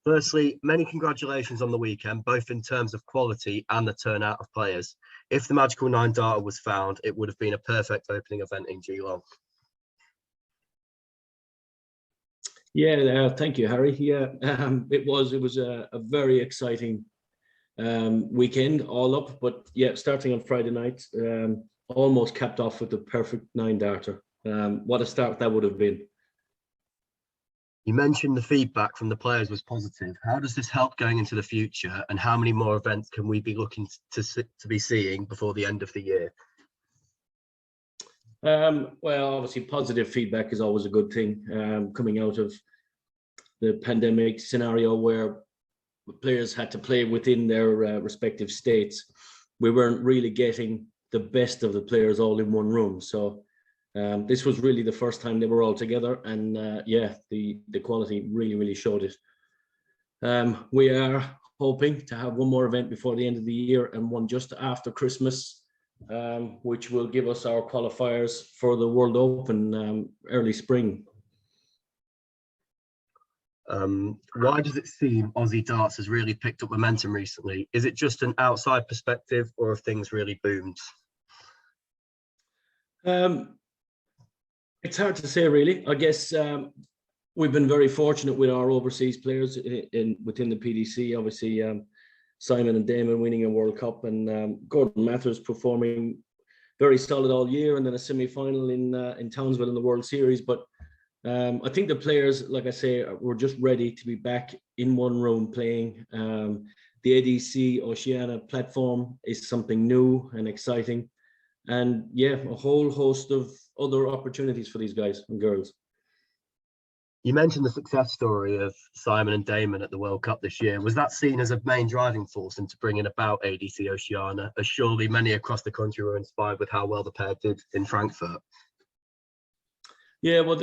Firstly, many congratulations on the weekend, both in terms of quality and the turnout of players. If the Magical 9 data was found, it would have been a perfect opening event in Geelong. Yeah, thank you, Harry. Yeah, it was a very exciting weekend all up, but yeah, starting on Friday night, almost capped off with the perfect 9 darter. What a start that would have been. You mentioned the feedback from the players was positive. How does this help going into the future, and how many more events can we be looking to be seeing before the end of the year? Well, obviously positive feedback is always a good thing, coming out of the pandemic scenario where players had to play within their respective states. We weren't really getting the best of the players all in one room. So this was really the first time they were all together, and yeah, the quality really showed it. We are hoping to have one more event before the end of the year and one just after Christmas, which will give us our qualifiers for the World Open early spring. Why does it seem Aussie darts has really picked up momentum recently? Is it just an outside perspective, or have things really boomed? It's hard to say, really. I guess we've been very fortunate with our overseas players within the PDC. Obviously, Simon and Damon winning a World Cup, and Gordon Mathers performing very solid all year, and then a semi-final in Townsville in the World Series. But I think the players, like I say, were just ready to be back in one room playing. The ADC Oceania platform is something new and exciting. And yeah, a whole host of other opportunities for these guys and girls. You mentioned the success story of Simon and Damon at the World Cup this year. Was that seen as a main driving force into bringing about ADC Oceania, as surely many across the country were inspired with how well the pair did in Frankfurt? Yeah, well,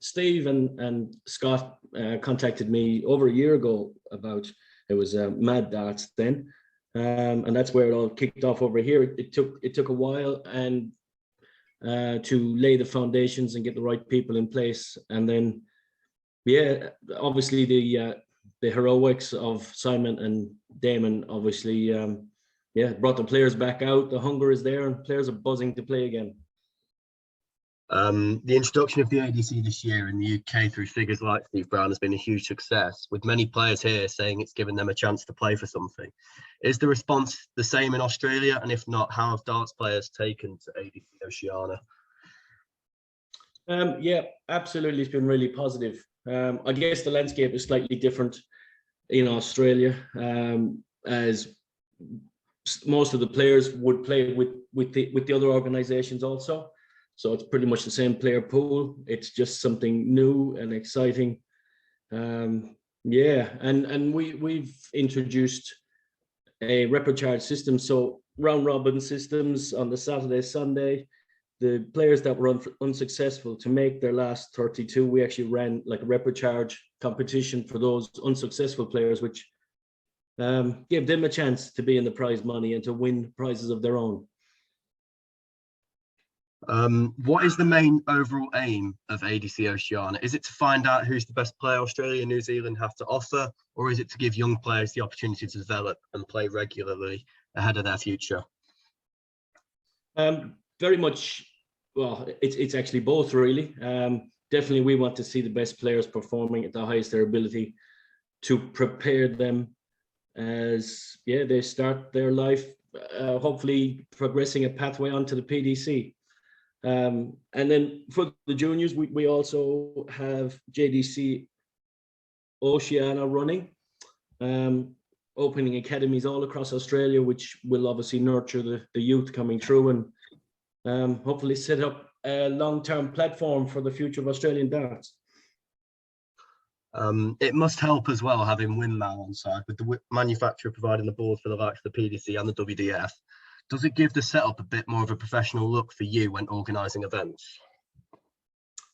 Steve and Scott contacted me over a year ago about, it was Mad Darts then, and that's where it all kicked off over here. It took a while and to lay the foundations and get the right people in place, and then yeah, obviously the heroics of Simon and Damon obviously yeah, brought the players back out. The hunger is there, and players are buzzing to play again. The introduction of the ADC this year in the UK through figures like Steve Brown has been a huge success, with many players here saying it's given them a chance to play for something. Is the response the same in Australia? And if not, how have darts players taken to ADC Oceania? Yeah, absolutely. It's been really positive. I guess the landscape is slightly different in Australia, as most of the players would play with the other organizations also. So it's pretty much the same player pool. It's just something new and exciting. Yeah, and we've introduced a repertoire system. So round robin systems on the Saturday, Sunday. The players that were unsuccessful to make their last 32, we actually ran like a repertoire competition for those unsuccessful players, which gave them a chance to be in the prize money and to win prizes of their own. What is the main overall aim of ADC Oceania? Is it to find out who's the best player Australia and New Zealand have to offer, or is it to give young players the opportunity to develop and play regularly ahead of their future? Very much, well, it's actually both, really. Definitely we want to see the best players performing at the highest their ability to prepare them as, yeah, they start their life, hopefully progressing a pathway onto the PDC. And then for the juniors, we also have JDC Oceania running, opening academies all across Australia, which will obviously nurture the youth coming through and hopefully set up a long-term platform for the future of Australian darts. It must help as well having Windmill on side, with the manufacturer providing the board for the likes of the PDC and the WDF. Does it give the setup a bit more of a professional look for you when organising events?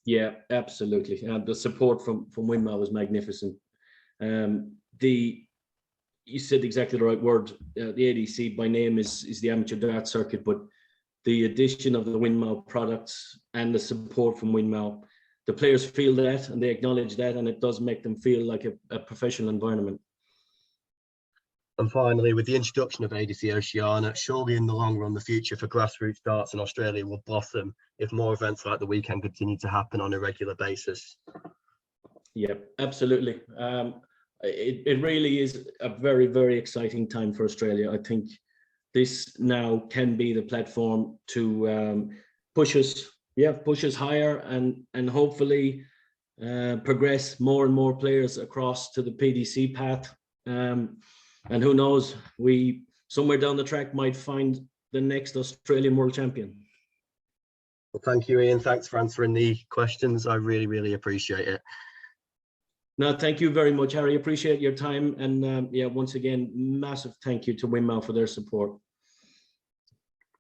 Yeah, absolutely. The support from Windmill was magnificent. You said exactly the right word. The ADC by name is the amateur dart circuit, but the addition of the Windmill products and the support from Windmill the players feel that and they acknowledge that, and it does make them feel like a professional environment. And finally, with the introduction of ADC Oceania, surely in the long run, the future for grassroots darts in Australia will blossom if more events like the weekend continue to happen on a regular basis. Yeah, absolutely. It really is a very, very exciting time for Australia. I think this now can be the platform to push us higher and hopefully progress more and more players across to the PDC path. And who knows, we somewhere down the track might find the next Australian world champion. Well, thank you, Ian. Thanks for answering the questions. I really, really appreciate it. No, thank you very much, Harry. Appreciate your time. And yeah, once again, massive thank you to Winmau for their support.